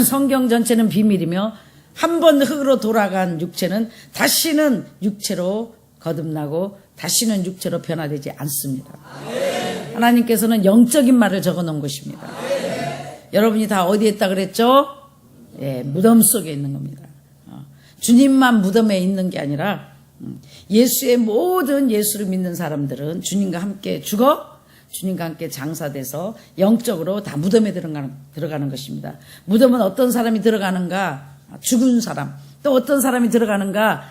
성경 전체는 비밀이며 한 번 흙으로 돌아간 육체는 다시는 육체로 거듭나고 다시는 육체로 변화되지 않습니다. 하나님께서는 영적인 말을 적어놓은 것입니다. 여러분이 다 어디에 있다 그랬죠? 예, 무덤 속에 있는 겁니다. 주님만 무덤에 있는 게 아니라 예수의 모든 예수를 믿는 사람들은 주님과 함께 죽어 주님과 함께 장사돼서 영적으로 다 무덤에 들어가는 것입니다. 무덤은 어떤 사람이 들어가는가? 죽은 사람. 또 어떤 사람이 들어가는가?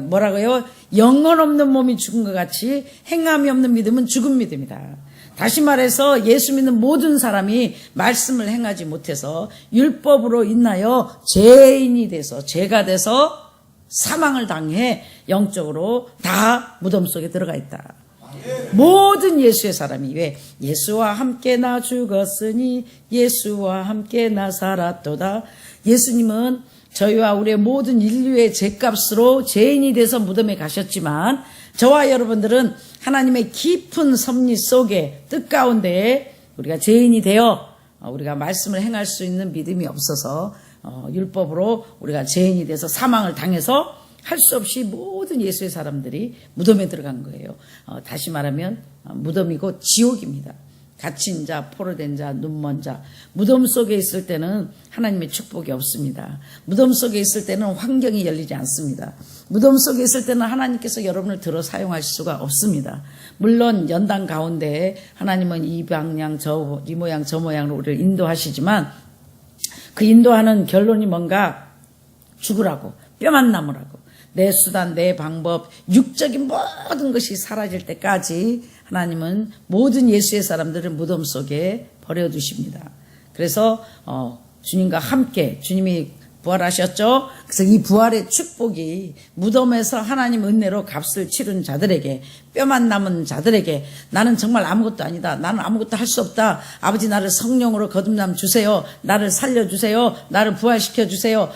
뭐라고요? 영혼 없는 몸이 죽은 것 같이 행함이 없는 믿음은 죽은 믿음이다. 다시 말해서 예수 믿는 모든 사람이 말씀을 행하지 못해서 율법으로 인하여 죄인이 돼서 죄가 돼서 사망을 당해 영적으로 다 무덤 속에 들어가 있다. 모든 예수의 사람이 왜 예수와 함께 나 죽었으니 예수와 함께 나 살았도다. 예수님은 저희와 우리의 모든 인류의 죄값으로 죄인이 돼서 무덤에 가셨지만 저와 여러분들은 하나님의 깊은 섭리 속에 뜻 가운데 우리가 죄인이 되어 우리가 말씀을 행할 수 있는 믿음이 없어서 율법으로 우리가 죄인이 돼서 사망을 당해서 할 수 없이 모든 예수의 사람들이 무덤에 들어간 거예요. 다시 말하면 무덤이고 지옥입니다. 갇힌 자, 포로된 자, 눈먼 자. 무덤 속에 있을 때는 하나님의 축복이 없습니다. 무덤 속에 있을 때는 환경이 열리지 않습니다. 무덤 속에 있을 때는 하나님께서 여러분을 들어 사용하실 수가 없습니다. 물론 연단 가운데 하나님은 이 방향, 이 모양, 저 모양으로 우리를 인도하시지만 그 인도하는 결론이 뭔가 죽으라고, 뼈만 남으라고. 내 수단, 내 방법, 육적인 모든 것이 사라질 때까지 하나님은 모든 예수의 사람들을 무덤 속에 버려두십니다. 그래서 주님과 함께 주님이 부활하셨죠. 그래서 이 부활의 축복이 무덤에서 하나님 은혜로 값을 치른 자들에게, 뼈만 남은 자들에게, 나는 정말 아무것도 아니다, 나는 아무것도 할 수 없다, 아버지 나를 성령으로 거듭남 주세요, 나를 살려주세요, 나를 부활시켜 주세요,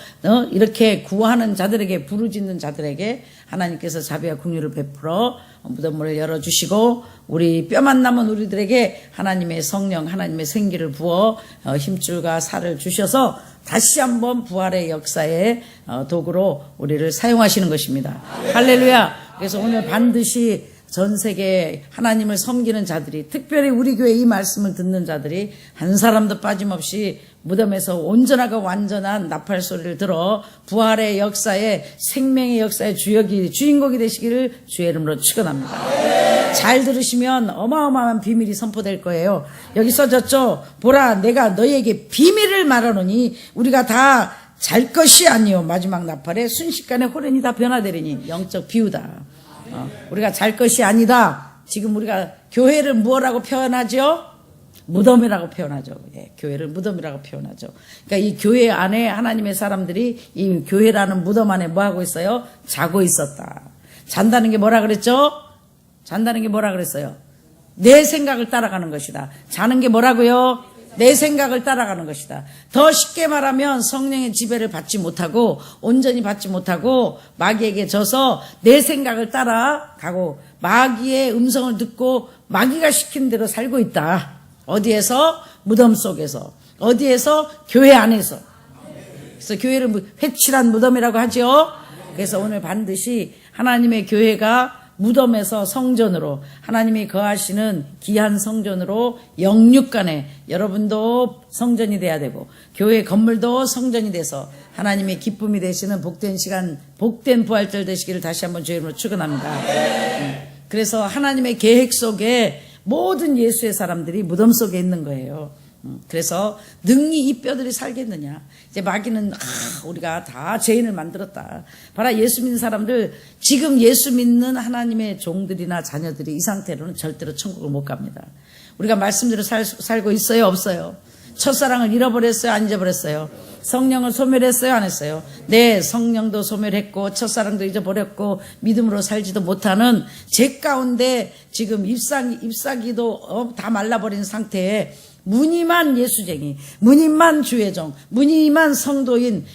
이렇게 구하는 자들에게, 부르짖는 자들에게 하나님께서 자비와 긍휼을 베풀어 무덤문을 열어주시고 우리 뼈만 남은 우리들에게 하나님의 성령, 하나님의 생기를 부어 힘줄과 살을 주셔서 다시 한번 부활의 역사의 도구로 우리를 사용하시는 것입니다. 할렐루야. 그래서 오늘 반드시 전 세계 하나님을 섬기는 자들이, 특별히 우리 교회 이 말씀을 듣는 자들이 한 사람도 빠짐없이 무덤에서 온전하고 완전한 나팔 소리를 들어 부활의 역사에, 생명의 역사의 주인공이 되시기를 주의 이름으로 축원합니다. 잘 들으시면 어마어마한 비밀이 선포될 거예요. 여기 써졌죠? 보라, 내가 너희에게 비밀을 말하노니 우리가 다 잘 것이 아니요 마지막 나팔에 순식간에 호련이 다 변화되리니. 영적 비유다. 우리가 잘 것이 아니다. 지금 우리가 교회를 무엇이라고 표현하죠? 무덤이라고 표현하죠. 예, 교회를 무덤이라고 표현하죠. 그러니까 이 교회 안에 하나님의 사람들이 이 교회라는 무덤 안에 뭐 하고 있어요? 자고 있었다. 잔다는 게 뭐라 그랬죠? 잔다는 게 뭐라 그랬어요? 내 생각을 따라가는 것이다. 자는 게 뭐라고요? 내 생각을 따라가는 것이다. 더 쉽게 말하면 성령의 지배를 받지 못하고 온전히 받지 못하고 마귀에게 져서 내 생각을 따라가고 마귀의 음성을 듣고 마귀가 시킨 대로 살고 있다. 어디에서? 무덤 속에서. 어디에서? 교회 안에서. 그래서 교회를 회칠한 무덤이라고 하죠. 그래서 오늘 반드시 하나님의 교회가 무덤에서 성전으로, 하나님이 거하시는 귀한 성전으로 영육간에 여러분도 성전이 돼야 되고 교회 건물도 성전이 돼서 하나님의 기쁨이 되시는 복된 시간, 복된 부활절 되시기를 다시 한번 주의 이름으로 축원합니다. 그래서 하나님의 계획 속에 모든 예수의 사람들이 무덤 속에 있는 거예요. 그래서 능히 이 뼈들이 살겠느냐. 이제 마귀는 우리가 다 죄인을 만들었다. 봐라, 예수 믿는 사람들, 지금 예수 믿는 하나님의 종들이나 자녀들이 이 상태로는 절대로 천국을 못 갑니다. 우리가 말씀대로 살고 있어요, 없어요? 첫사랑을 잃어버렸어요, 안 잊어버렸어요? 성령을 소멸했어요, 안 했어요? 네, 성령도 소멸했고 첫사랑도 잊어버렸고 믿음으로 살지도 못하는 죄 가운데 지금 잎사귀도 다 말라버린 상태에 무늬만 예수쟁이, 무늬만 주의종, 무늬만 성도인,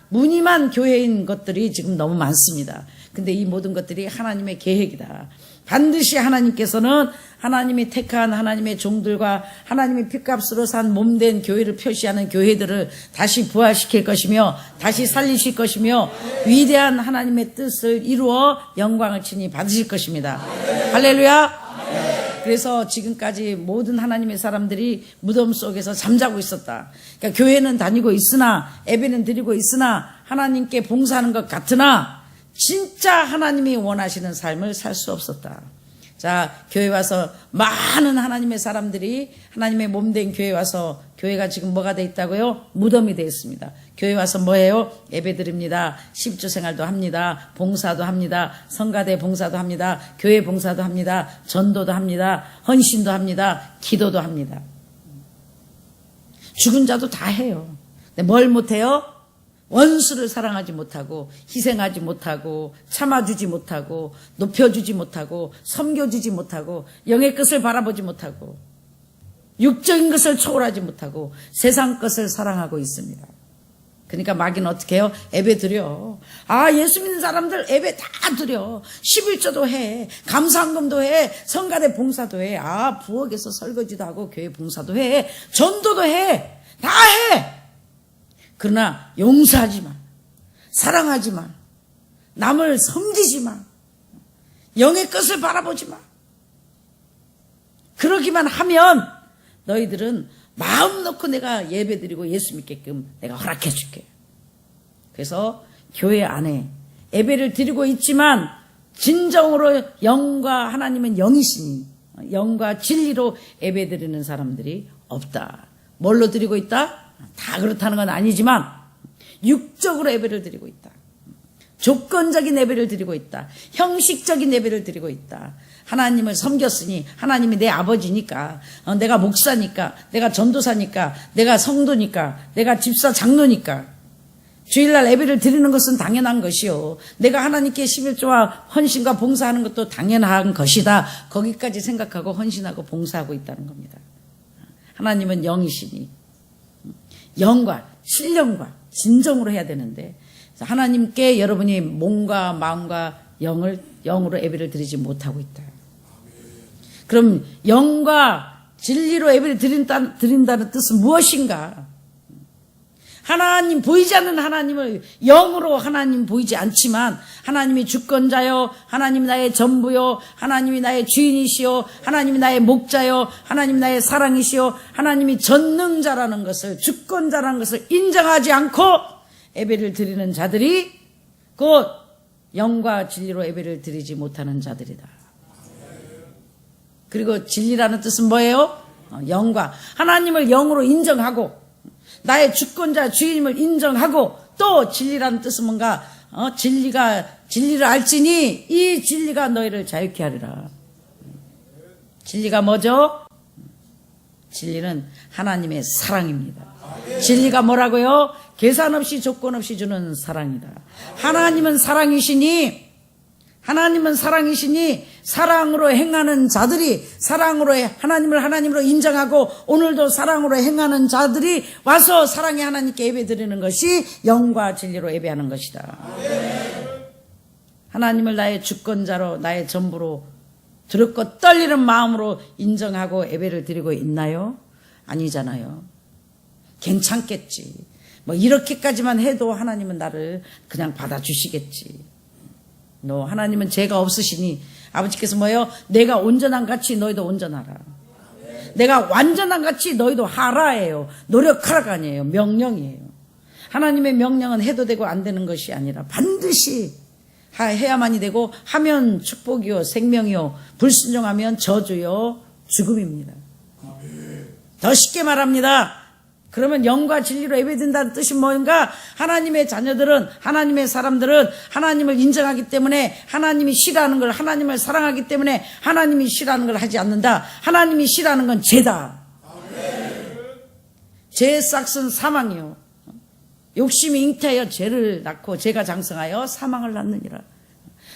무늬만 교회인 것들이 지금 너무 많습니다. 근데 이 모든 것들이 하나님의 계획이다. 반드시 하나님께서는 하나님이 택한 하나님의 종들과 하나님의 핏값으로 산 몸된 교회를 표시하는 교회들을 다시 부활시킬 것이며 다시 살리실 것이며 위대한 하나님의 뜻을 이루어 영광을 친히 받으실 것입니다. 할렐루야. 그래서 지금까지 모든 하나님의 사람들이 무덤 속에서 잠자고 있었다. 그러니까 교회는 다니고 있으나 예배는 드리고 있으나 하나님께 봉사하는 것 같으나 진짜 하나님이 원하시는 삶을 살 수 없었다. 자, 교회 와서 많은 하나님의 사람들이 하나님의 몸된 교회 와서 교회가 지금 뭐가 돼 있다고요? 무덤이 돼 있습니다. 교회 와서 뭐예요? 예배 드립니다. 십주 생활도 합니다. 봉사도 합니다. 성가대 봉사도 합니다. 교회 봉사도 합니다. 전도도 합니다. 헌신도 합니다. 기도도 합니다. 죽은 자도 다 해요. 근데 뭘 못해요? 원수를 사랑하지 못하고 희생하지 못하고 참아주지 못하고 높여주지 못하고 섬겨주지 못하고 영의 것을 바라보지 못하고 육적인 것을 초월하지 못하고 세상 것을 사랑하고 있습니다. 그러니까 마귀는 어떻게 해요? 예배 드려. 예수 믿는 사람들 예배 다 드려. 11조도 해. 감사헌금도 해. 성가대 봉사도 해. 부엌에서 설거지도 하고 교회 봉사도 해. 전도도 해. 다 해. 그러나 용서하지 마. 사랑하지 마. 남을 섬기지 마. 영의 것을 바라보지 마. 그러기만 하면 너희들은 마음 놓고 내가 예배드리고 예수 믿게끔 내가 허락해 줄게. 그래서 교회 안에 예배를 드리고 있지만 진정으로 영과 하나님은 영이시니 영과 진리로 예배드리는 사람들이 없다. 뭘로 드리고 있다? 다 그렇다는 건 아니지만 육적으로 예배를 드리고 있다. 조건적인 예배를 드리고 있다. 형식적인 예배를 드리고 있다. 하나님을 섬겼으니 하나님이 내 아버지니까, 내가 목사니까, 내가 전도사니까, 내가 성도니까, 내가 집사 장로니까 주일날 예배를 드리는 것은 당연한 것이요. 내가 하나님께 11조와 헌신과 봉사하는 것도 당연한 것이다. 거기까지 생각하고 헌신하고 봉사하고 있다는 겁니다. 하나님은 영이시니 영과 신령과 진정으로 해야 되는데 하나님께 여러분이 몸과 마음과 영으로 예배를 드리지 못하고 있다. 그럼 영과 진리로 예배를 드린다는 뜻은 무엇인가? 하나님, 보이지 않는 하나님을 영으로 하나님 보이지 않지만 하나님이 주권자요, 하나님이 나의 전부요, 하나님이 나의 주인이시요, 하나님이 나의 목자요, 하나님이 나의 사랑이시요, 하나님이 전능자라는 것을, 주권자라는 것을 인정하지 않고 예배를 드리는 자들이 곧 영과 진리로 예배를 드리지 못하는 자들이다. 그리고 진리라는 뜻은 뭐예요? 영과 하나님을 영으로 인정하고 나의 주권자 주인임을 인정하고 또 진리라는 뜻은 뭔가 진리를 알지니 이 진리가 너희를 자유케 하리라. 진리가 뭐죠? 진리는 하나님의 사랑입니다. 진리가 뭐라고요? 계산 없이 조건 없이 주는 사랑이다. 하나님은 사랑이시니 사랑으로 행하는 자들이 하나님을 하나님으로 인정하고 오늘도 사랑으로 행하는 자들이 와서 사랑의 하나님께 예배드리는 것이 영과 진리로 예배하는 것이다. 하나님을 나의 주권자로 나의 전부로 두렵고 떨리는 마음으로 인정하고 예배를 드리고 있나요? 아니잖아요. 괜찮겠지. 이렇게까지만 해도 하나님은 나를 그냥 받아주시겠지. 하나님은 죄가 없으시니 아버지께서 뭐예요? 내가 온전한 같이 너희도 온전하라. 내가 완전한 같이 너희도 하라예요. 노력하라가 아니에요. 명령이에요. 하나님의 명령은 해도 되고 안 되는 것이 아니라 반드시 해야만이 되고 하면 축복이요 생명이요 불순종하면 저주요 죽음입니다. 더 쉽게 말합니다. 그러면 영과 진리로 예배드린다는 뜻이 뭔가? 하나님의 자녀들은, 하나님의 사람들은 하나님을 인정하기 때문에 하나님이 싫어하는 걸, 하나님을 사랑하기 때문에 하나님이 싫어하는 걸 하지 않는다. 하나님이 싫어하는 건 죄다. 죄의 싹은 사망이요. 욕심이 잉태하여 죄를 낳고 죄가 장성하여 사망을 낳느니라.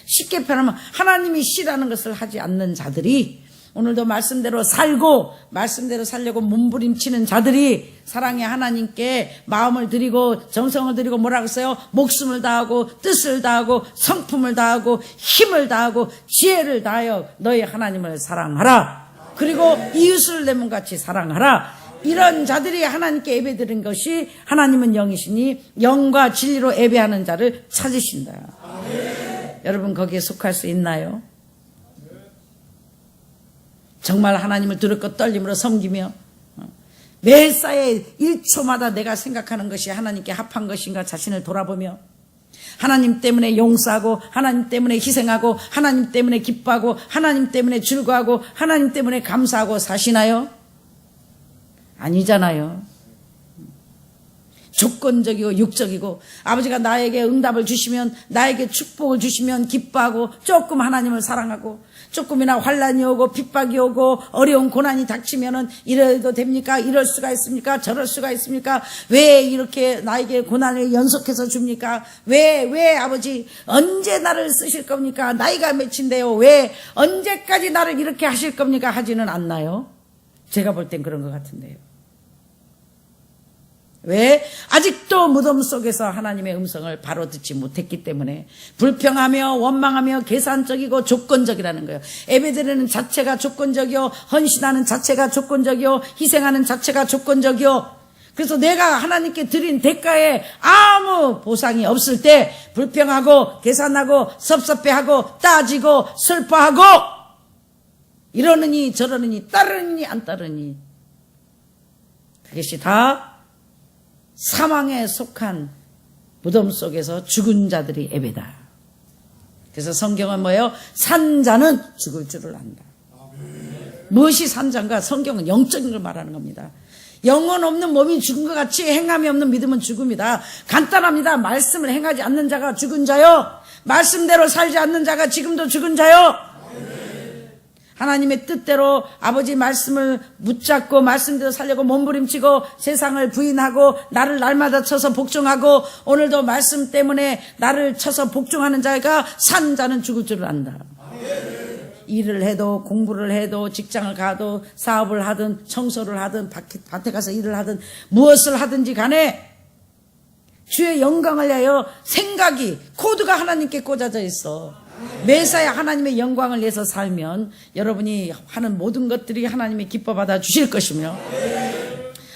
쉽게 표현하면 하나님이 싫어하는 것을 하지 않는 자들이 오늘도 말씀대로 살고 말씀대로 살려고 몸부림치는 자들이 사랑의 하나님께 마음을 드리고 정성을 드리고 뭐라고 써요? 목숨을 다하고 뜻을 다하고 성품을 다하고 힘을 다하고 지혜를 다하여 너희 하나님을 사랑하라. 그리고 이웃을 내 몸같이 사랑하라. 이런 자들이 하나님께 예배드린 것이 하나님은 영이시니 영과 진리로 예배하는 자를 찾으신다. 여러분 거기에 속할 수 있나요? 정말 하나님을 두렵고 떨림으로 섬기며 매사에 1초마다 내가 생각하는 것이 하나님께 합한 것인가 자신을 돌아보며 하나님 때문에 용서하고 하나님 때문에 희생하고 하나님 때문에 기뻐하고 하나님 때문에 즐거워하고 하나님 때문에 감사하고 사시나요? 아니잖아요. 조건적이고 육적이고 아버지가 나에게 응답을 주시면 나에게 축복을 주시면 기뻐하고 조금 하나님을 사랑하고 조금이나 환난이 오고 핍박이 오고 어려운 고난이 닥치면은 이래도 됩니까? 이럴 수가 있습니까? 저럴 수가 있습니까? 왜 이렇게 나에게 고난을 연속해서 줍니까? 왜 아버지 언제 나를 쓰실 겁니까? 나이가 몇인데요? 왜 언제까지 나를 이렇게 하실 겁니까? 하지는 않나요? 제가 볼 땐 그런 것 같은데요. 왜? 아직도 무덤 속에서 하나님의 음성을 바로 듣지 못했기 때문에 불평하며 원망하며 계산적이고 조건적이라는 거예요. 예배드리는 자체가 조건적이요, 헌신하는 자체가 조건적이요, 희생하는 자체가 조건적이요. 그래서 내가 하나님께 드린 대가에 아무 보상이 없을 때 불평하고 계산하고 섭섭해하고 따지고 슬퍼하고 이러느니 저러느니 따르느니 안 따르느니 그것이 다 사망에 속한 무덤 속에서 죽은 자들이 예배다. 그래서 성경은 뭐예요? 산 자는 죽을 줄을 안다. 무엇이 산 자인가? 성경은 영적인 걸 말하는 겁니다. 영혼 없는 몸이 죽은 것 같이 행함이 없는 믿음은 죽음이다. 간단합니다. 말씀을 행하지 않는 자가 죽은 자요, 말씀대로 살지 않는 자가 지금도 죽은 자요. 하나님의 뜻대로 아버지 말씀을 붙잡고 말씀대로 살려고 몸부림치고 세상을 부인하고 나를 날마다 쳐서 복종하고 오늘도 말씀 때문에 나를 쳐서 복종하는 자가 산 자는 죽을 줄을 안다. 일을 해도 공부를 해도 직장을 가도 사업을 하든 청소를 하든 밭에 가서 일을 하든 무엇을 하든지 간에 주의 영광을 위하여 생각이 코드가 하나님께 꽂아져 있어. 매사에 하나님의 영광을 위해서 살면 여러분이 하는 모든 것들이 하나님이 기뻐받아 주실 것이며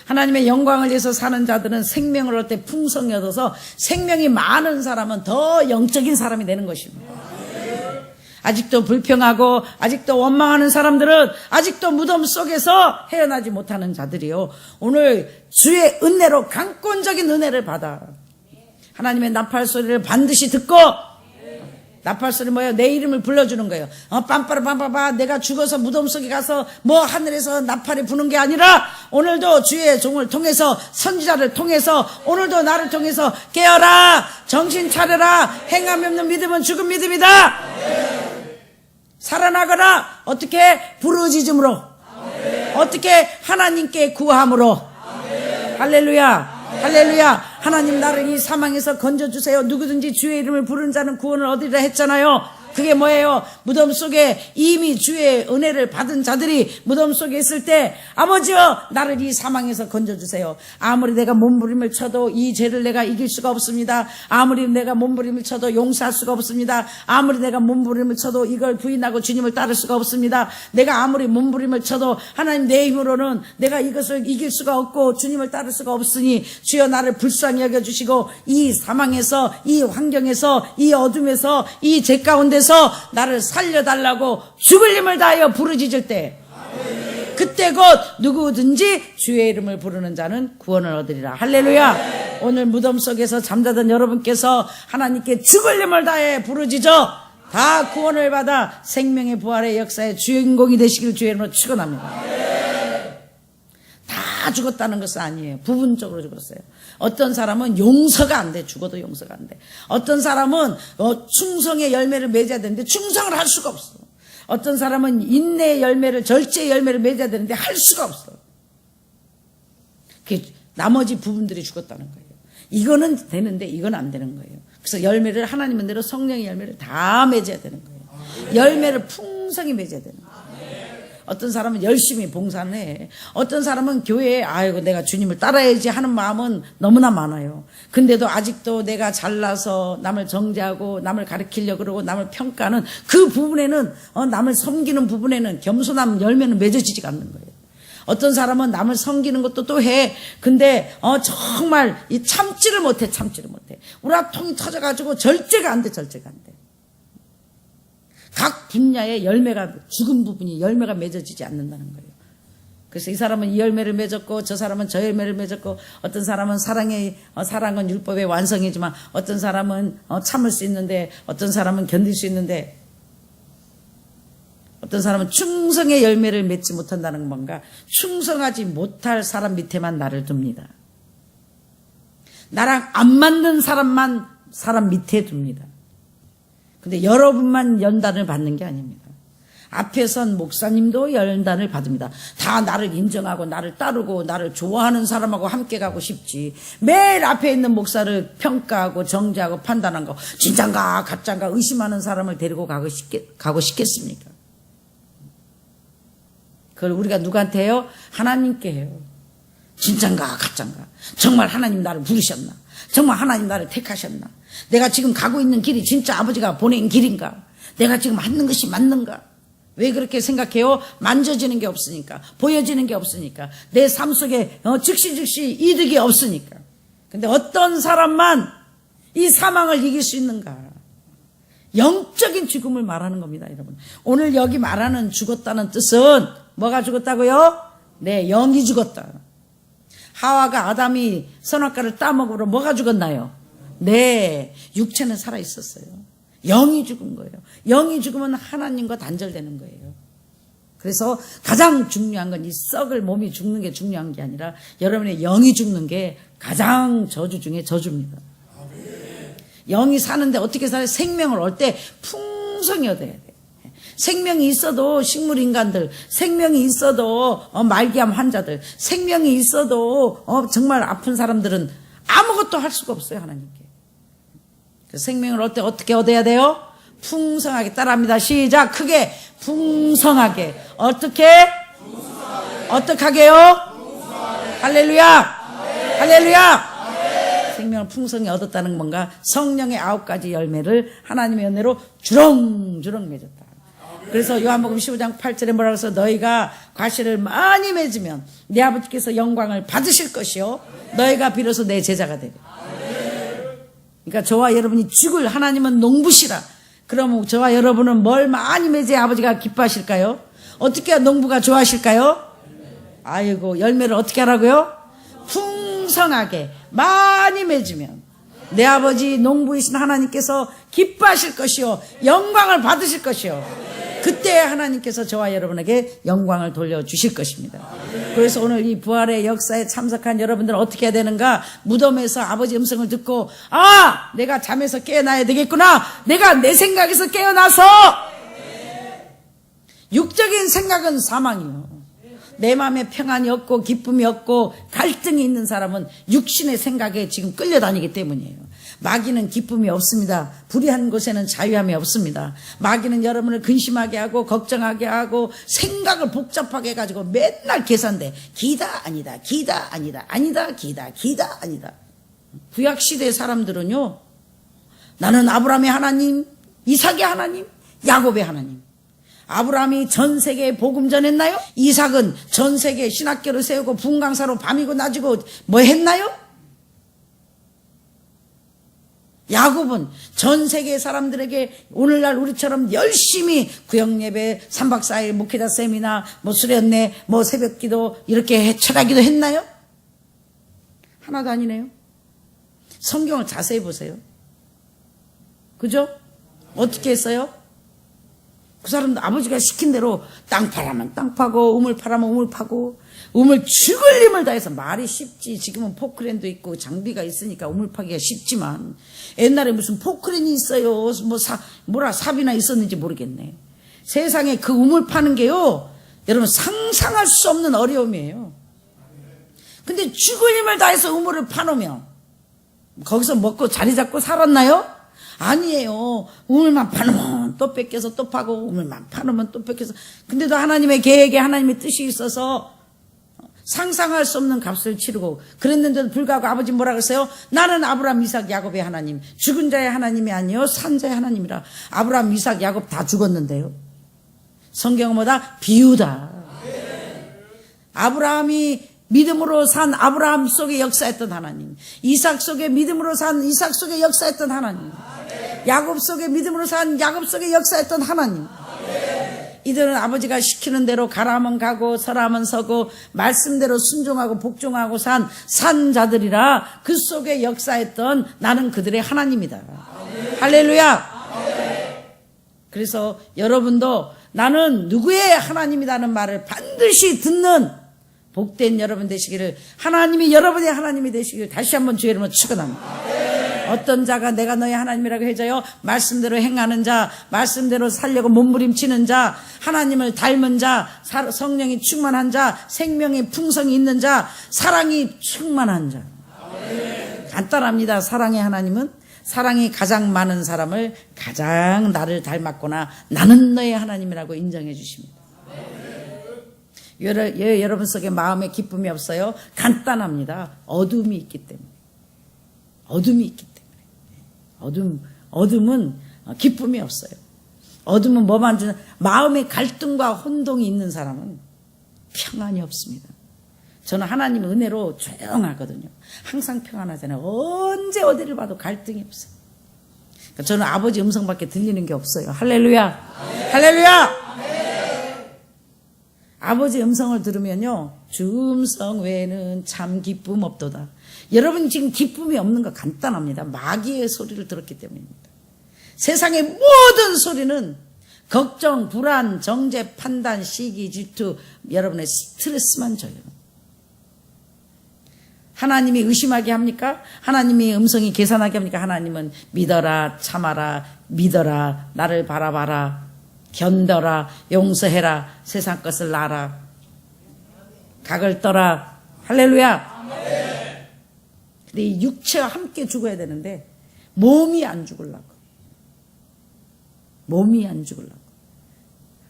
하나님의 영광을 위해서 사는 자들은 생명을 얻을 때 풍성히 얻어서 생명이 많은 사람은 더 영적인 사람이 되는 것입니다. 아직도 불평하고 아직도 원망하는 사람들은 아직도 무덤 속에서 헤어나지 못하는 자들이요, 오늘 주의 은혜로 강권적인 은혜를 받아 하나님의 나팔 소리를 반드시 듣고, 나팔소리 뭐예요? 내 이름을 불러주는 거예요. 빰빠라빰빠빠 내가 죽어서 무덤 속에 가서 뭐 하늘에서 나팔이 부는 게 아니라 오늘도 주의 종을 통해서 선지자를 통해서 오늘도 나를 통해서 깨어라, 정신 차려라, 행함이 없는 믿음은 죽은 믿음이다. 살아나거라. 어떻게? 부르짖음으로. 어떻게? 하나님께 구함으로. 할렐루야. 할렐루야. 하나님 나를 이 사망에서 건져주세요. 누구든지 주의 이름을 부르는 자는 구원을 얻으리라 했잖아요. 그게 뭐예요? 무덤 속에 이미 주의 은혜를 받은 자들이 무덤 속에 있을 때 아버지여 나를 이 사망에서 건져주세요. 아무리 내가 몸부림을 쳐도 이 죄를 내가 이길 수가 없습니다. 아무리 내가 몸부림을 쳐도 용서할 수가 없습니다. 아무리 내가 몸부림을 쳐도 이걸 부인하고 주님을 따를 수가 없습니다. 내가 아무리 몸부림을 쳐도 하나님 내 힘으로는 내가 이것을 이길 수가 없고 주님을 따를 수가 없으니 주여 나를 불쌍히 여겨주시고 이 사망에서 이 환경에서 이 어둠에서 이 죄 가운데서 나를 살려달라고 죽을 힘을 다하여 부르짖을 때 그때 곧 누구든지 주의 이름을 부르는 자는 구원을 얻으리라. 할렐루야. 오늘 무덤 속에서 잠자던 여러분께서 하나님께 죽을 힘을 다해 부르짖어 다 구원을 받아 생명의 부활의 역사의 주인공이 되시길 주의 이름으로 축원합니다. 다 죽었다는 것은 아니에요. 부분적으로 죽었어요. 어떤 사람은 용서가 안 돼. 죽어도 용서가 안 돼. 어떤 사람은 충성의 열매를 맺어야 되는데 충성을 할 수가 없어. 어떤 사람은 인내의 열매를, 절제의 열매를 맺어야 되는데 할 수가 없어. 나머지 부분들이 죽었다는 거예요. 이거는 되는데 이건 안 되는 거예요. 그래서 열매를 하나님은 대로 성령의 열매를 다 맺어야 되는 거예요. 열매를 풍성히 맺어야 되는 거예요. 어떤 사람은 열심히 봉사를 해. 어떤 사람은 교회에 아이고 내가 주님을 따라야지 하는 마음은 너무나 많아요. 근데도 아직도 내가 잘나서 남을 정죄하고 남을 가르치려고 그러고 남을 평가하는 그 부분에는 남을 섬기는 부분에는 겸손함 열매는 맺어지지가 않는 거예요. 어떤 사람은 남을 섬기는 것도 또 해. 근데 정말 이 참지를 못해. 우라통이 터져가지고 절제가 안 돼. 각 분야의 열매가 죽은 부분이 열매가 맺어지지 않는다는 거예요. 그래서 이 사람은 이 열매를 맺었고 저 사람은 저 열매를 맺었고 어떤 사람은 사랑은 율법의 완성이지만 어떤 사람은 참을 수 있는데 어떤 사람은 견딜 수 있는데 어떤 사람은 충성의 열매를 맺지 못한다는 건가? 충성하지 못할 사람 밑에만 나를 둡니다. 나랑 안 맞는 사람 밑에 둡니다. 근데 여러분만 연단을 받는 게 아닙니다. 앞에 선 목사님도 연단을 받습니다. 다 나를 인정하고 나를 따르고 나를 좋아하는 사람하고 함께 가고 싶지. 매일 앞에 있는 목사를 평가하고 정죄하고 판단한 거 진짠가 가짠가 의심하는 사람을 데리고 가고 싶겠습니까? 그걸 우리가 누구한테 해요? 하나님께 해요. 진짠가 가짠가 정말 하나님 나를 부르셨나? 정말 하나님 나를 택하셨나? 내가 지금 가고 있는 길이 진짜 아버지가 보낸 길인가? 내가 지금 하는 것이 맞는가? 왜 그렇게 생각해요? 만져지는 게 없으니까, 보여지는 게 없으니까, 내 삶 속에 즉시 이득이 없으니까. 근데 어떤 사람만 이 사망을 이길 수 있는가? 영적인 죽음을 말하는 겁니다, 여러분. 오늘 여기 말하는 죽었다는 뜻은 뭐가 죽었다고요? 네, 영이 죽었다. 하와가 아담이 선악과를 따먹으러 뭐가 죽었나요? 네, 육체는 살아있었어요. 영이 죽은 거예요. 영이 죽으면 하나님과 단절되는 거예요. 그래서 가장 중요한 건 이 썩을 몸이 죽는 게 중요한 게 아니라 여러분의 영이 죽는 게 가장 저주 중에 저주입니다. 영이 사는데 어떻게 살아요? 생명을 얻을 때 풍성히 얻어야 돼요. 생명이 있어도 식물인간들, 생명이 있어도 말기암 환자들, 생명이 있어도 정말 아픈 사람들은 아무것도 할 수가 없어요, 하나님께. 그래서 생명을 얻을 때 어떻게 얻어야 돼요? 풍성하게. 따라합니다. 시작. 크게. 풍성하게. 어떻게? 어떻게 하게요? 할렐루야. 할렐루야. 생명을 풍성히 얻었다는 뭔가 성령의 9가지 열매를 하나님의 은혜로 주렁주렁 맺었다. 그래서 요한복음 15장 8절에 뭐라고 해서 너희가 과실을 많이 맺으면 내 아버지께서 영광을 받으실 것이요 너희가 비로소 내 제자가 되리라. 그러니까 저와 여러분이 죽을 하나님은 농부시라. 그러면 저와 여러분은 뭘 많이 맺어야 아버지가 기뻐하실까요? 어떻게 해야 농부가 좋아하실까요? 아이고 열매를 어떻게 하라고요? 풍성하게 많이 맺으면 내 아버지 농부이신 하나님께서 기뻐하실 것이요 영광을 받으실 것이요 그때 하나님께서 저와 여러분에게 영광을 돌려주실 것입니다. 그래서 오늘 이 부활의 역사에 참석한 여러분들은 어떻게 해야 되는가? 무덤에서 아버지 음성을 듣고 내가 잠에서 깨어나야 되겠구나. 내가 내 생각에서 깨어나서 육적인 생각은 사망이요. 내 마음에 평안이 없고 기쁨이 없고 갈등이 있는 사람은 육신의 생각에 지금 끌려다니기 때문이에요. 마귀는 기쁨이 없습니다. 불의한 곳에는 자유함이 없습니다. 마귀는 여러분을 근심하게 하고 걱정하게 하고 생각을 복잡하게 해가지고 맨날 계산돼. 기다 아니다 기다 아니다 아니다 기다 아니다. 구약시대 사람들은요 나는 아브라함의 하나님, 이삭의 하나님, 야곱의 하나님. 아브라함이 전 세계에 복음 전했나요? 이삭은 전 세계에 신학교를 세우고 분강사로 밤이고 낮이고 뭐 했나요? 야곱은 전 세계 사람들에게 오늘날 우리처럼 열심히 구역예배 3박 4일 목회자 세미나 수련회 새벽기도 이렇게 철야기도 했나요? 하나도 아니네요. 성경을 자세히 보세요. 그죠? 어떻게 했어요? 그 사람도 아버지가 시킨 대로 땅 파라면 땅 파고 우물 파라면 우물 파고 우물 죽을 힘을 다해서 말이 쉽지. 지금은 포크레인도 있고 장비가 있으니까 우물 파기가 쉽지만 옛날에 무슨 포크레인이 있어요. 삽이나 있었는지 모르겠네. 세상에 그 우물 파는 게요 여러분 상상할 수 없는 어려움이에요. 근데 죽을 힘을 다해서 우물을 파놓으면 거기서 먹고 자리 잡고 살았나요? 아니에요. 우물만 파놓으면 또 뺏겨서 또 파고 우물만 파놓으면 또 뺏겨서. 근데도 하나님의 계획에 하나님의 뜻이 있어서 상상할 수 없는 값을 치르고 그랬는데도 불구하고 아버지 뭐라 그랬어요? 나는 아브라함, 이삭, 야곱의 하나님, 죽은 자의 하나님이 아니요 산 자의 하나님이라. 아브라함, 이삭, 야곱 다 죽었는데요. 성경은 뭐다? 비유다. 아브라함이 믿음으로 산 아브라함 속에 역사했던 하나님, 이삭 속에 믿음으로 산 이삭 속에 역사했던 하나님, 야곱 속에 믿음으로 산 야곱 속에 역사했던 하나님. 이들은 아버지가 시키는 대로 가라면 가고 서라면 서고 말씀대로 순종하고 복종하고 산 자들이라. 그 속에 역사했던 나는 그들의 하나님이다. 할렐루야. 그래서 여러분도 나는 누구의 하나님이라는 말을 반드시 듣는 복된 여러분 되시기를, 하나님이 여러분의 하나님이 되시기를 다시 한번 주의 이름으로 축원합니다. 어떤 자가 내가 너의 하나님이라고 해줘요? 말씀대로 행하는 자, 말씀대로 살려고 몸부림치는 자, 하나님을 닮은 자, 성령이 충만한 자, 생명의 풍성이 있는 자, 사랑이 충만한 자. 간단합니다. 사랑의 하나님은 사랑이 가장 많은 사람을 가장 나를 닮았거나 나는 너의 하나님이라고 인정해 주십니다. 여러분 속에 마음에 기쁨이 없어요? 간단합니다. 어둠이 있기 때문에. 어둠이 있기 때문에. 어둠은 기쁨이 없어요. 어둠은 뭐만 주는, 마음의 갈등과 혼동이 있는 사람은 평안이 없습니다. 저는 하나님의 은혜로 조용하거든요. 항상 평안하잖아요. 언제 어디를 봐도 갈등이 없어요. 그러니까 저는 아버지 음성밖에 들리는 게 없어요. 할렐루야. 할렐루야. 아버지 음성을 들으면요, 주 음성 외에는 참 기쁨 없도다. 여러분 지금 기쁨이 없는 거 간단합니다. 마귀의 소리를 들었기 때문입니다. 세상의 모든 소리는 걱정, 불안, 정죄, 판단, 시기, 질투, 여러분의 스트레스만 줘요. 하나님이 의심하게 합니까? 하나님이 음성이 계산하게 합니까? 하나님은 믿어라, 참아라, 믿어라, 나를 바라봐라, 견뎌라, 용서해라, 세상 것을 놔라, 각을 떠라. 할렐루야. 근데 이 육체와 함께 죽어야 되는데 몸이 안 죽으려고. 몸이 안 죽으려고.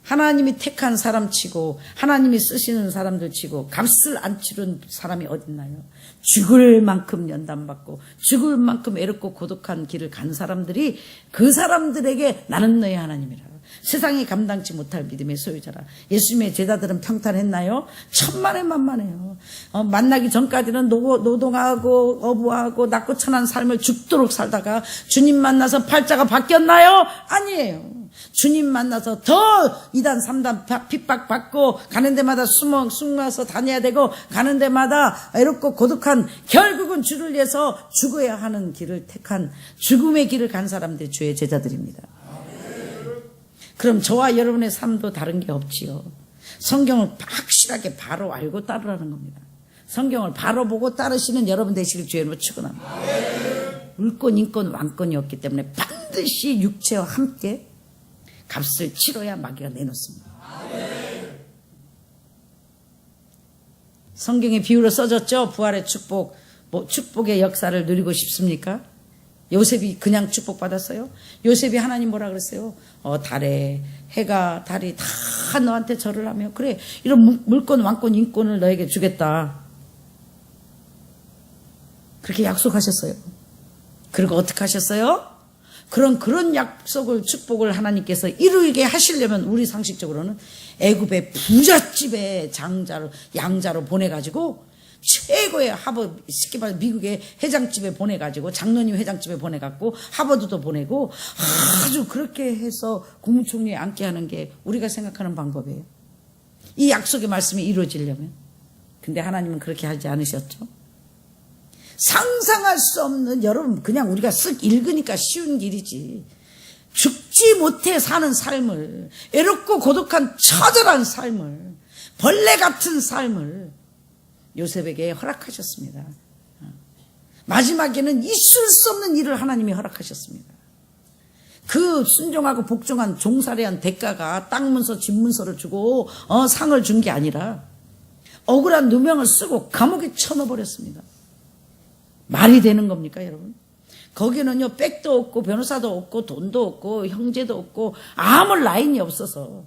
하나님이 택한 사람 치고 하나님이 쓰시는 사람들 치고 값을 안 치른 사람이 어딨나요? 죽을 만큼 연단받고 죽을 만큼 외롭고 고독한 길을 간 사람들이, 그 사람들에게 나는 너의 하나님이라. 세상이 감당치 못할 믿음의 소유자라. 예수님의 제자들은 평탄했나요? 천만에 만만해요. 만나기 전까지는 노동하고 어부하고 낮고 천한 삶을 죽도록 살다가 주님 만나서 팔자가 바뀌었나요? 아니에요. 주님 만나서 더 2단 3단 핍박받고 가는 데마다 숨어서 다녀야 되고 가는 데마다 외롭고 고독한, 결국은 주를 위해서 죽어야 하는 길을 택한 죽음의 길을 간 사람들이 주의 제자들입니다. 그럼 저와 여러분의 삶도 다른 게 없지요. 성경을 확실하게 바로 알고 따르라는 겁니다. 성경을 바로 보고 따르시는 여러분 되시길 주의 이름으로 축원합니다. 물권, 인권, 왕권이 없기 때문에 반드시 육체와 함께 값을 치러야 마귀가 내놓습니다. 성경에 비유로 써졌죠. 부활의 축복, 축복의 역사를 누리고 싶습니까? 요셉이 그냥 축복받았어요? 요셉이 하나님 뭐라 그랬어요? 달에, 해가, 달이 다 너한테 절을 하며, 그래, 이런 물권, 왕권, 인권을 너에게 주겠다. 그렇게 약속하셨어요. 그리고 어떻게 하셨어요? 그런 약속을, 축복을 하나님께서 이루게 하시려면 우리 상식적으로는 애굽의 부잣집의 양자로 보내가지고 최고의 하버드, 쉽게 말해 미국의 회장집에 보내가지고, 장로님 회장집에 보내갖고 하버드도 보내고 아주 그렇게 해서 국무총리에 앉게 하는 게 우리가 생각하는 방법이에요. 이 약속의 말씀이 이루어지려면. 근데 하나님은 그렇게 하지 않으셨죠. 상상할 수 없는, 여러분 그냥 우리가 쓱 읽으니까 쉬운 길이지, 죽지 못해 사는 삶을, 외롭고 고독한 처절한 삶을, 벌레 같은 삶을 요셉에게 허락하셨습니다. 마지막에는 있을 수 없는 일을 하나님이 허락하셨습니다. 그 순종하고 복종한 종살이한 대가가 땅 문서, 집 문서를 주고 상을 준 게 아니라 억울한 누명을 쓰고 감옥에 쳐넣어버렸습니다. 말이 되는 겁니까, 여러분? 거기는요, 백도 없고, 변호사도 없고, 돈도 없고, 형제도 없고, 아무 라인이 없어서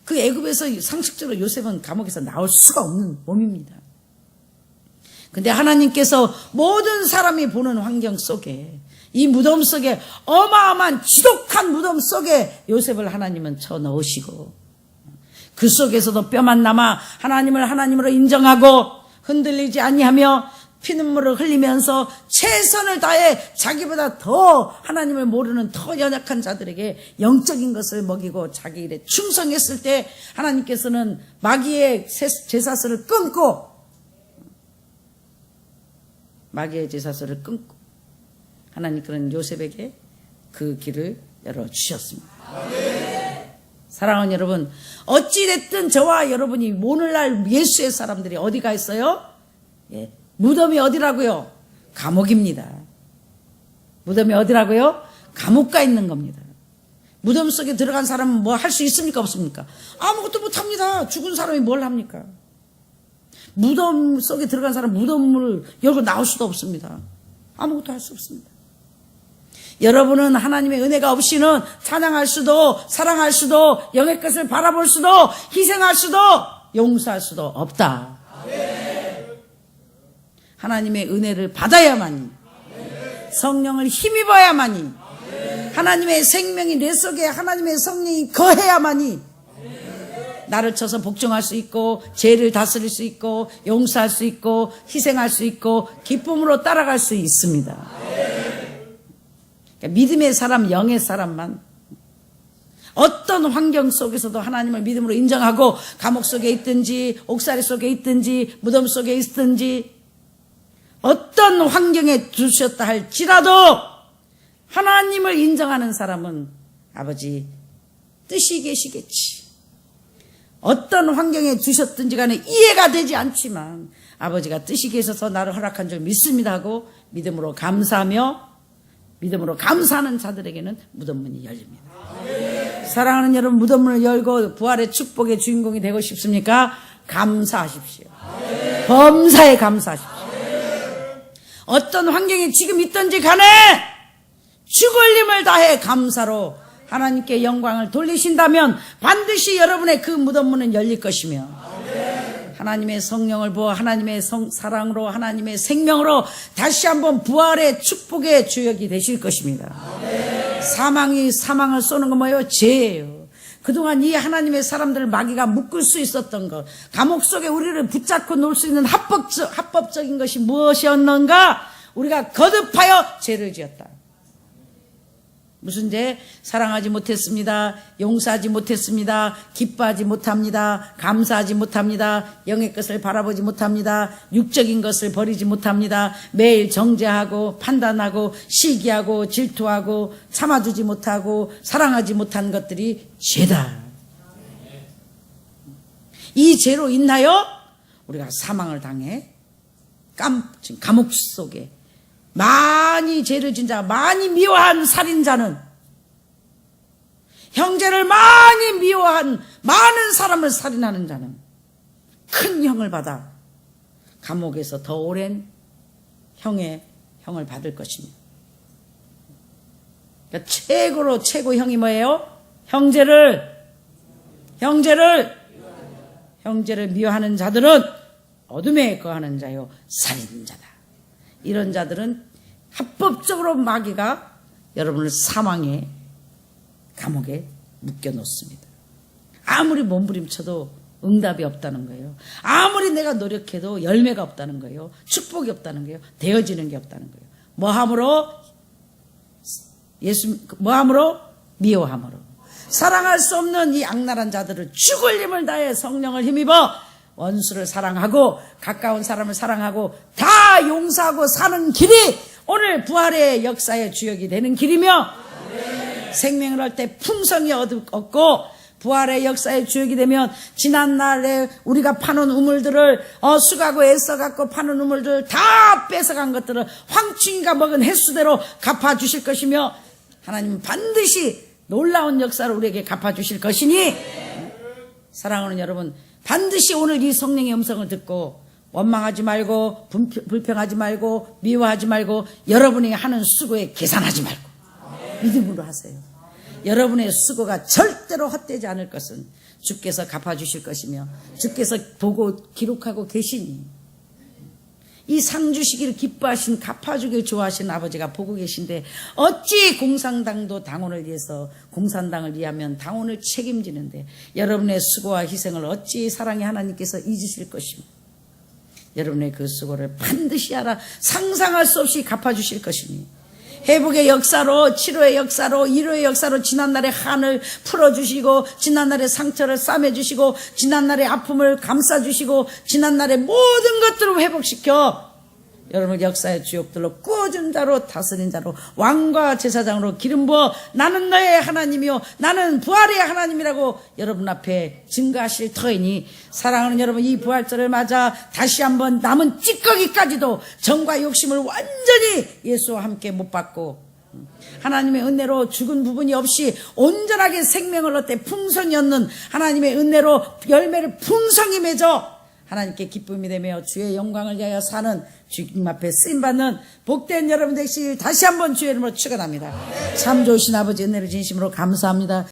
그 애굽에서 상식적으로 요셉은 감옥에서 나올 수가 없는 몸입니다. 근데 하나님께서 모든 사람이 보는 환경 속에, 이 무덤 속에, 어마어마한 지독한 무덤 속에 요셉을 하나님은 쳐 넣으시고, 그 속에서도 뼈만 남아 하나님을 하나님으로 인정하고 흔들리지 아니하며 피눈물을 흘리면서 최선을 다해 자기보다 더 하나님을 모르는 더 연약한 자들에게 영적인 것을 먹이고 자기 일에 충성했을 때 하나님께서는 마귀의 제사슬을 끊고 하나님께서는 요셉에게 그 길을 열어주셨습니다. 사랑하는 여러분, 어찌됐든 저와 여러분이 오늘날 예수의 사람들이 어디가 있어요? 예, 무덤이 어디라고요? 감옥입니다. 무덤이 어디라고요? 감옥 가 있는 겁니다. 무덤 속에 들어간 사람은 뭐 할 수 있습니까? 없습니까? 아무것도 못합니다. 죽은 사람이 뭘 합니까? 무덤 속에 들어간 사람 무덤을 열고 나올 수도 없습니다. 아무것도 할 수 없습니다. 여러분은 하나님의 은혜가 없이는 찬양할 수도, 사랑할 수도, 영의 것을 바라볼 수도, 희생할 수도, 용서할 수도 없다. 하나님의 은혜를 받아야만이, 성령을 힘입어야만이, 하나님의 생명이 내 속에 하나님의 성령이 거해야만이 나를 쳐서 복종할 수 있고, 죄를 다스릴 수 있고, 용서할 수 있고, 희생할 수 있고, 기쁨으로 따라갈 수 있습니다. 믿음의 사람, 영의 사람만 어떤 환경 속에서도 하나님을 믿음으로 인정하고 감옥 속에 있든지 옥살이 속에 있든지 무덤 속에 있든지 어떤 환경에 두셨다 할지라도 하나님을 인정하는 사람은 아버지 뜻이 계시겠지. 어떤 환경에 두셨든지 간에 이해가 되지 않지만 아버지가 뜻이 계셔서 나를 허락한 줄 믿습니다 하고 믿음으로 감사하는 자들에게는 무덤문이 열립니다. 사랑하는 여러분, 무덤문을 열고 부활의 축복의 주인공이 되고 싶습니까? 감사하십시오. 범사에 감사하십시오. 어떤 환경에 지금 있든지 간에 죽을 힘을 다해 감사로 하나님께 영광을 돌리신다면 반드시 여러분의 그 무덤문은 열릴 것이며 하나님의 성령을 부어 하나님의 사랑으로 하나님의 생명으로 다시 한번 부활의 축복의 주역이 되실 것입니다. 사망이 사망을 쏘는 건 뭐예요? 죄예요. 그동안 이 하나님의 사람들을 마귀가 묶을 수 있었던 것, 감옥 속에 우리를 붙잡고 놀 수 있는 합법적인 것이 무엇이었는가? 우리가 거듭하여 죄를 지었다. 무슨 죄? 사랑하지 못했습니다. 용서하지 못했습니다. 기뻐하지 못합니다. 감사하지 못합니다. 영의 것을 바라보지 못합니다. 육적인 것을 버리지 못합니다. 매일 정죄하고 판단하고 시기하고 질투하고 참아주지 못하고 사랑하지 못한 것들이 죄다. 이 죄로 인하여 우리가 사망을 당해 감옥 속에 많이 죄를 진 자, 많이 미워한 살인자는, 형제를 많이 미워한 많은 사람을 살인하는 자는 큰 형을 받아 감옥에서 더 오랜 형을 받을 것입니다. 그러니까 최고 형이 뭐예요? 형제를 미워하는 자들은 어둠에 거하는 자요 살인자다. 이런 자들은 합법적으로 마귀가 여러분을 사망의 감옥에 묶여놓습니다. 아무리 몸부림쳐도 응답이 없다는 거예요. 아무리 내가 노력해도 열매가 없다는 거예요. 축복이 없다는 거예요. 되어지는 게 없다는 거예요. 뭐함으로? 미워함으로. 사랑할 수 없는 이 악랄한 자들을 죽을 힘을 다해 성령을 힘입어 원수를 사랑하고 가까운 사람을 사랑하고 다 용서하고 사는 길이 오늘 부활의 역사의 주역이 되는 길이며 생명을 할 때 풍성이 얻고 부활의 역사의 주역이 되면 지난날에 우리가 파는 우물들을 수고하고 애써갖고 파는 우물들 다 뺏어간 것들을 황충이가 먹은 횟수대로 갚아주실 것이며 하나님은 반드시 놀라운 역사를 우리에게 갚아주실 것이니 사랑하는 여러분 반드시 오늘 이 성령의 음성을 듣고 원망하지 말고 불평하지 말고 미워하지 말고 여러분이 하는 수고에 계산하지 말고 믿음으로 하세요. 여러분의 수고가 절대로 헛되지 않을 것은 주께서 갚아주실 것이며 주께서 보고 기록하고 계시니 이 상 주시기를 기뻐하신 갚아주길 좋아하시는 아버지가 보고 계신데 어찌 공산당도 당원을 위해서 공산당을 위하면 당원을 책임지는데 여러분의 수고와 희생을 어찌 사랑의 하나님께서 잊으실 것입니다. 여러분의 그 수고를 반드시 알아 상상할 수 없이 갚아주실 것이니 회복의 역사로 치료의 역사로 위로의 역사로 지난날의 한을 풀어주시고 지난날의 상처를 싸매주시고 지난날의 아픔을 감싸주시고 지난날의 모든 것들을 회복시켜 여러분을 역사의 주역들로 꾸준 자로 다스린 자로 왕과 제사장으로 기름 부어 나는 너의 하나님이요 나는 부활의 하나님이라고 여러분 앞에 증거하실 터이니 사랑하는 여러분 이 부활절을 맞아 다시 한번 남은 찌꺼기까지도 정과 욕심을 완전히 예수와 함께 못 받고 하나님의 은혜로 죽은 부분이 없이 온전하게 생명을 얻되 풍성이 얻는 하나님의 은혜로 열매를 풍성히 맺어 하나님께 기쁨이 되며 주의 영광을 위하여 사는 주님 앞에 쓰임받는 복된 여러분 되시길 다시 한번 주의 이름으로 축원합니다. 참 좋으신 아버지 은혜를 진심으로 감사합니다.